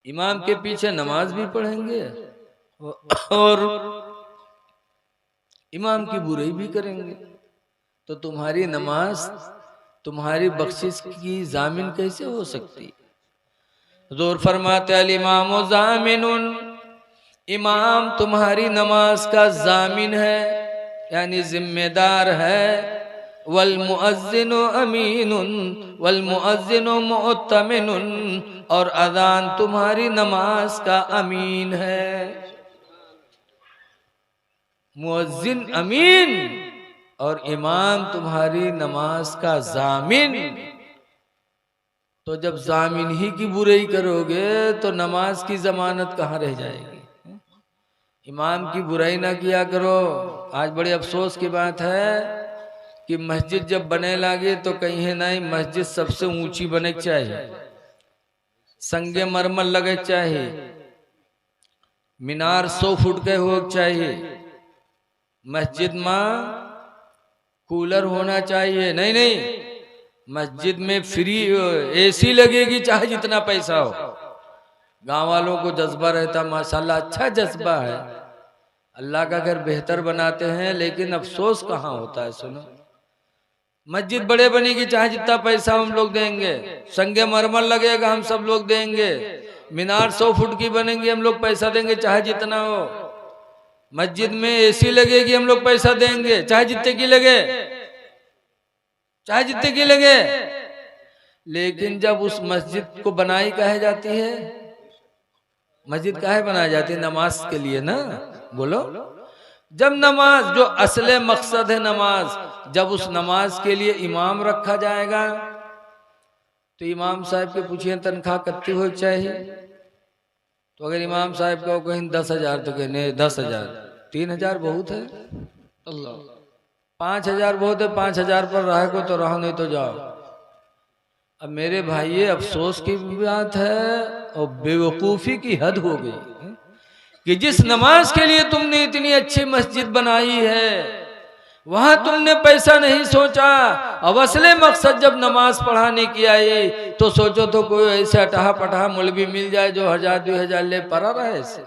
इमाम के पीछे नमाज भी पढ़ेंगे और इमाम की बुराई भी करेंगे, तो तुम्हारी नमाज, तुम्हारी बख्शिश की जामिन कैसे हो सकती? हुजूर फरमाते अल इमाम जामिनुन, इमाम तुम्हारी नमाज का जामिन है, यानी जिम्मेदार है। वल मुअज्जिनु अमीनुन वल मुअज्जिनु मुअत्तमिनुन, और अजान तुम्हारी नमाज का अमीन है। मुअज्जिन अमीन और इमाम तुम्हारी नमाज का जामिन। तो जब जामिन ही की बुराई करोगे तो नमाज की जमानत कहाँ रह जाएगी? इमाम की बुराई ना किया करो। आज बड़े अफसोस की बात है कि मस्जिद जब बने लगे तो कहीं नहीं, मस्जिद सबसे ऊंची बने चाहिए, संगे मरमर लगे चाहिए, मीनार 100 फुट के हो चाहिए, मस्जिद में कूलर होना चाहिए। नहीं नहीं, मस्जिद में फ्री एसी लगेगी चाहे जितना पैसा हो। गांव वालों को जज्बा रहता, माशाल्लाह अच्छा जज्बा है, अल्लाह का घर बेहतर बनाते हैं, लेकिन अफसोस कहाँ होता है। सुनो, मस्जिद बड़े बनेगी चाहे जितना पैसा हम लोग देंगे, संगे मरमर लगेगा हम सब लोग देंगे, मीनार 100 फुट की बनेंगी हम लोग पैसा देंगे चाहे जितना हो, मस्जिद में एसी लगेगी हम लोग पैसा देंगे चाहे जितने की लगे, चाहे जितने की लगे। लेकिन जब उस मस्जिद को बनाई काहे जाती है? मस्जिद काहे बनाई जाती है? नमाज के लिए ना। बोलो, जब नमाज जो असले मकसद है नमाज, जब उस नमाज के लिए इमाम रखा जाएगा तो इमाम साहब के पूछिए तनख्वाह कितनी हो चाहिए? तो अगर इमाम साहब को कहीं 10,000 तो कहने 10,000, 3,000 बहुत है, अल्लाह 5,000 बहुत है, 5,000 पर रहे को तो रहो, नहीं तो जाओ। अब मेरे भाई ये अफसोस की बात है और बेवकूफ़ी की हद हो गई कि जिस नमाज के लिए तुमने इतनी अच्छी मस्जिद बनाई है वहां तुमने पैसा नहीं सोचा। अब असले मकसद जब नमाज पढ़ाने की आई तो सोचो तो कोई ऐसे अटहा पटहा मौलवी मिल जाए जो 1,000-2,000 ले पड़ा रहे ऐसे,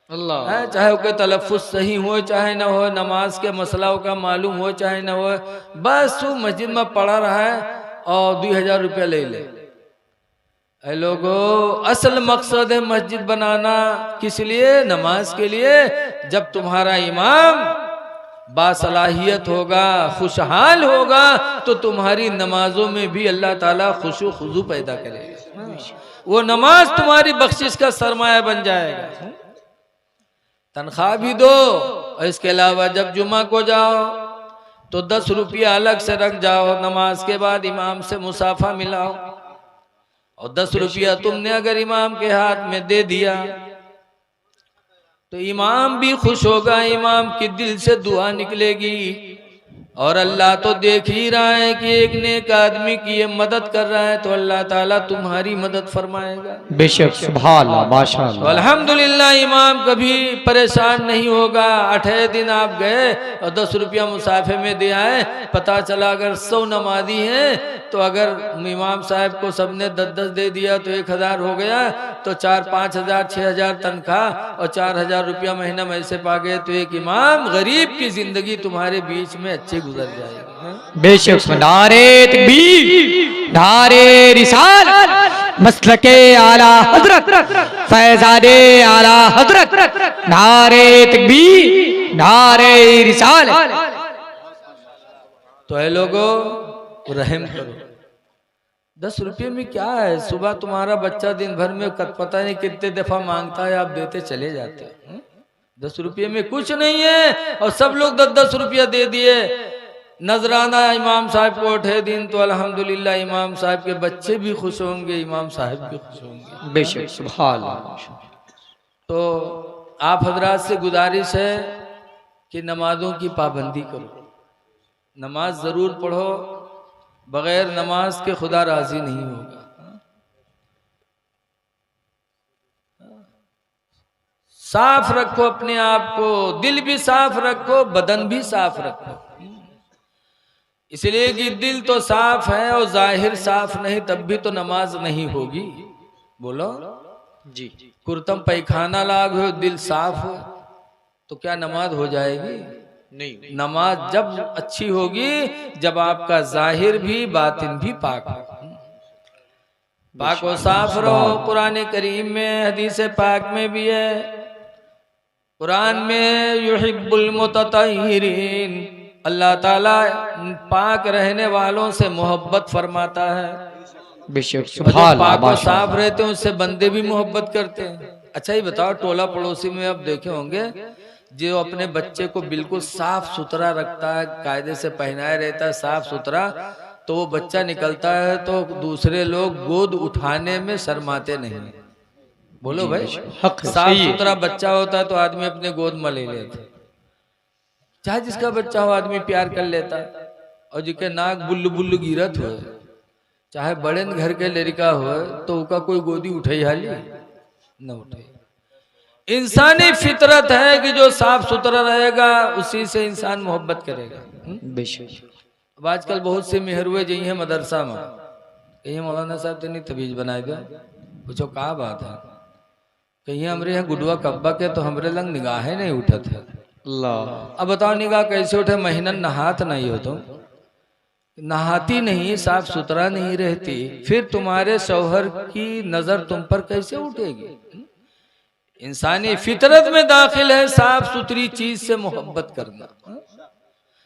अल्लाह है, चाहे उसके तलफ़ुज़ सही हो चाहे ना हो, नमाज के मसलाओं का मालूम हो चाहे ना हो, बस वो मस्जिद में पढ़ा रहा है और 2,000 रुपया ले ले। ऐ लोगों, असल मकसद है मस्जिद बनाना, किस लिए? नमाज के लिए। जब तुम्हारा इमाम बासलाहियत होगा, खुशहाल होगा, तो तुम्हारी नमाजों में भी अल्लाह ताला खुशू खुजू पैदा करेगा। वो नमाज तुम्हारी बख्शिश का सरमाया बन जाएगा। तनख्वाह भी दो, और इसके अलावा जब जुमा को जाओ तो 10 रुपया अलग से रख जाओ, नमाज के बाद इमाम से मुसाफा मिलाओ, और 10 रुपया तुमने अगर इमाम के हाथ में दे दिया तो इमाम भी खुश होगा, इमाम की दिल से दुआ निकलेगी। और अल्लाह तो देख ही रहा है कि एक नेक आदमी की ये मदद कर रहा है, तो अल्लाह ताला तुम्हारी मदद फरमाएगा। बेशक, सुभान अल्लाह, माशाअल्लाह। तो अल्हम्दुलिल्लाह इमाम कभी परेशान नहीं होगा। 8 दिन आप गए और 10 रुपया मुसाफे में दे आए, पता चला अगर 100 नमाजी हैं तो अगर इमाम साहब को सबने 10-10 दे दिया तो 1,000 हो गया, तो 4-5 हजार 6,000 तनख्वाह और 4,000 रुपया महीना में ऐसे पा गए, तो एक इमाम गरीब की जिंदगी तुम्हारे बीच में अच्छी गुजर जाएगी। बेशक, नारे तकबीर, नारे रिसालत, मसलके आला हजरत, फैजादे आला हजरत, नारे तकबीर, नारे रिसालत। तो है लोगों, रहम करो। 10 रुपये में क्या है? सुबह तुम्हारा बच्चा दिन भर में पता नहीं कितने दफा मांगता है, आप देते चले जाते हैं। 10 रुपये में कुछ नहीं है, और सब लोग 10-10 रुपया दे दिए। नजराना इमाम साहब को 8 दिन, तो अल्हम्दुलिल्लाह इमाम साहब के बच्चे भी खुश होंगे, इमाम साहब भी खुश होंगे। बेशक, सुभान अल्लाह। तो आप हजरात से गुजारिश है कि नमाजों की पाबंदी करो, नमाज जरूर पढ़ो, बगैर नमाज के खुदा राजी नहीं होगा। साफ रखो अपने आप को, दिल भी साफ रखो, बदन भी साफ रखो, इसलिए कि दिल तो साफ है और जाहिर साफ नहीं, तब भी तो नमाज नहीं होगी। बोलो, जी कुर्तम पैखाना लाग हो, दिल साफ हो, तो क्या नमाज हो जाएगी? नहीं। नमाज जब अच्छी होगी जब आपका जाहिर भी बातिन भी पाक हो। पाक और साफ रहो। कुरान करीम में हदीस पाक में भी है, कुरान में युहिब्बुल मुततहिरीन, अल्लाह ताला पाक रहने वालों से मोहब्बत फरमाता है। बेशक और जो सुभान अल्लाह, पाक और साफ माशाअल्लाह। रहते हैं उससे बंदे भी मोहब्बत करते हैं। अच्छा ही बताओ, टोला पड़ोसी में आप देखे होंगे जो अपने बच्चे को बिल्कुल साफ सुथरा रखता है, कायदे से पहनाए रहता है साफ सुथरा, तो वो बच्चा निकलता है तो दूसरे लोग गोद उठाने में शर्माते नहीं। बोलो जी, भाई, बेशक, हक है, साफ सही है। सुथरा बच्चा होता है तो आदमी अपने गोद में ले लेता, चाहे जिसका बच्चा हो आदमी प्यार कर लेता। और जिसके नाक बुल्लू बुल्लू गिरत हो, चाहे बड़े घर के लड़का हो, तो उसका कोई गोदी उठाई हाली न उठे। इंसानी फितरत है कि जो साफ सुथरा रहेगा उसी से इंसान मोहब्बत करेगा। बेशक अब आजकल बहुत से मेहरुए जी हैं मदरसा में, कहीं मौलाना साहब तो नहीं तबीज बनाए दिया, पूछो क्या बात है, कहीं हमरे यहाँ गुडुआ कब्बा के तो हमरे लंग निगाहें नहीं उठत है। अल्लाह। अब बताओ निगाह कैसे उठे? महीना नहात नहीं हो, तुम नहाती नहीं, साफ सुथरा नहीं रहती, फिर तुम्हारे शौहर की नजर तुम पर कैसे उठेगी? इंसानी फितरत में दाखिल है साफ सुथरी चीज से मोहब्बत करना।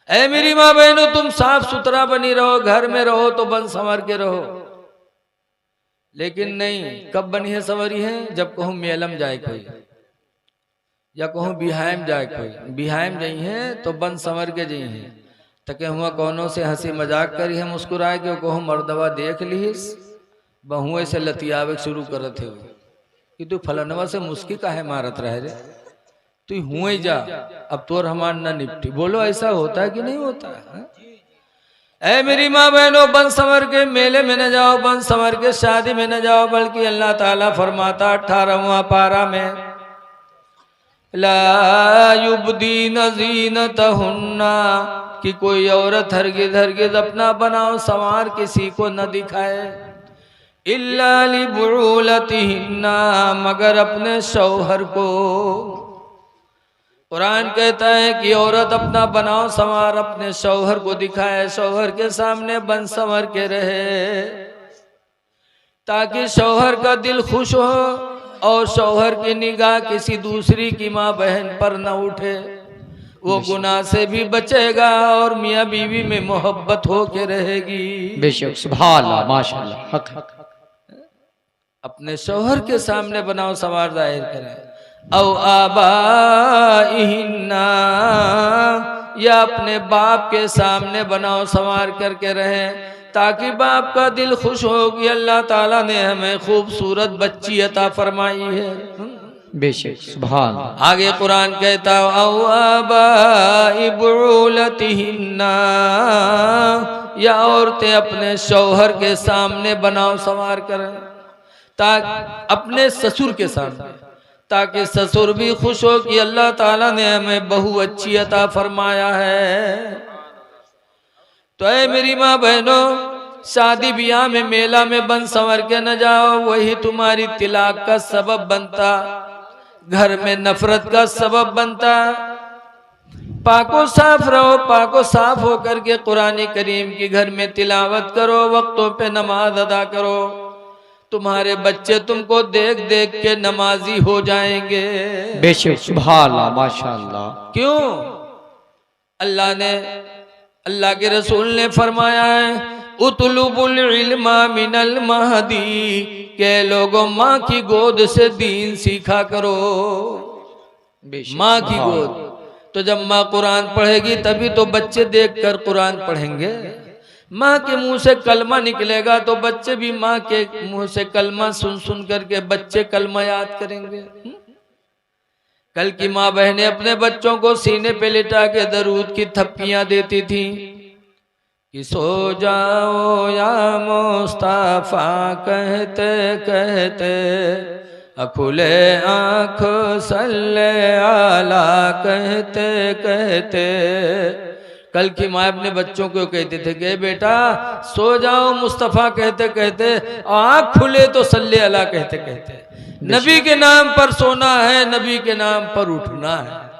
ऐ मेरी माँ बहनों, तुम साफ सुथरा बनी रहो, घर में रहो तो बन संवर के रहो, लेकिन नहीं, कब बनी है संवरी है? जब कहूँ मेलम जाए कोई, या कहूँ बिहायम जाए कोई, बिहायम जाई है तो बन संवर के जाई है, तके हुआ कौनों से हंसी मजाक करी है, मुस्कुराए के कहूँ मर्दवा देख लीस, बहुए से लतियावे शुरू करत है कि तू फलनवा से मुस्की काहे मारत रहे रे, तू हुए जा, अब तोर हमार न निपटी। बोलो ऐसा होता है कि नहीं होता है? ऐ मेरी माँ बहनों, बन संवर के मेले में न जाओ, बन संवर के शादी में न जाओ, बल्कि अल्लाह ताला फरमाता 18वां पारा में, ला युब्दीन ज़ीनतहुन्ना, कि कोई औरत हरगिज़ हरगिज़ अपना बनाओ संवार किसी को न दिखाए, इल्ला लिबुलतिहिन्ना, मगर अपने शौहर को। कुरान कहता है कि औरत अपना बनाओ संवार अपने शौहर को दिखाए, शौहर के सामने बन संवर के रहे, ताकि शौहर का दिल खुश हो और शौहर की निगाह किसी दूसरी की माँ बहन पर न उठे, वो गुनाह से भी बचेगा और मियाँ बीवी में मोहब्बत हो के रहेगी। बेशक सुभान अल्लाह, माशाअल्लाह, हक हक। अपने शौहर के सामने बनाओ संवार जाहिर करें। औ आबाइहिन्ना, या अपने बाप के सामने बनाओ संवार करके रहें, ताकि बाप का दिल खुश हो कि अल्लाह ताला ने हमें खूबसूरत बच्ची अता फरमाई है। बेशक सुभान। आगे कुरान कहता औ आबाइ बुलतिहिन्ना, या औरतें अपने शौहर के सामने बनाओ संवार करें, ताकि अपने ससुर के सामने, ताकि ससुर भी खुश हो कि अल्लाह ताला ने हमें बहु अच्छी अता फरमाया है। तो ऐ मेरी माँ बहनों, शादी ब्याह में मेला में बन संवर के न जाओ, वही तुम्हारी तिलाक का सबब बनता, घर में नफरत का सबब बनता। पाको साफ रहो, पाको साफ हो करके कुरान करीम की घर में तिलावत करो, वक्तों पे नमाज अदा करो, तुम्हारे बच्चे तुमको देख देख के नमाजी हो जाएंगे। बेशक सुभान अल्लाह, माशाअल्लाह। क्यों? अल्लाह ने, अल्लाह के रसूल ने फरमाया है उतलुबुल इल्मा मिनल महदी, के लोगों माँ की गोद से दीन सीखा करो। माँ की गोद, तो जब माँ कुरान पढ़ेगी तभी तो बच्चे देखकर कुरान पढ़ेंगे। माँ के मुंह से कलमा निकलेगा तो बच्चे भी माँ के मुंह से कलमा सुन सुन करके बच्चे कलमा याद करेंगे। कल की माँ बहनें अपने बच्चों को सीने पे लिटा के दरूद की थप्पियां देती थी कि सो जाओ या मुस्तफा कहते कहते, खुले आँख सल्ले आला कहते कहते। कल की माँ अपने बच्चों को कहते थे कि बेटा सो जाओ मुस्तफ़ा कहते कहते, आँख खुले तो सल्ले अला कहते कहते। नबी के नाम पर सोना है, नबी के नाम पर उठना है।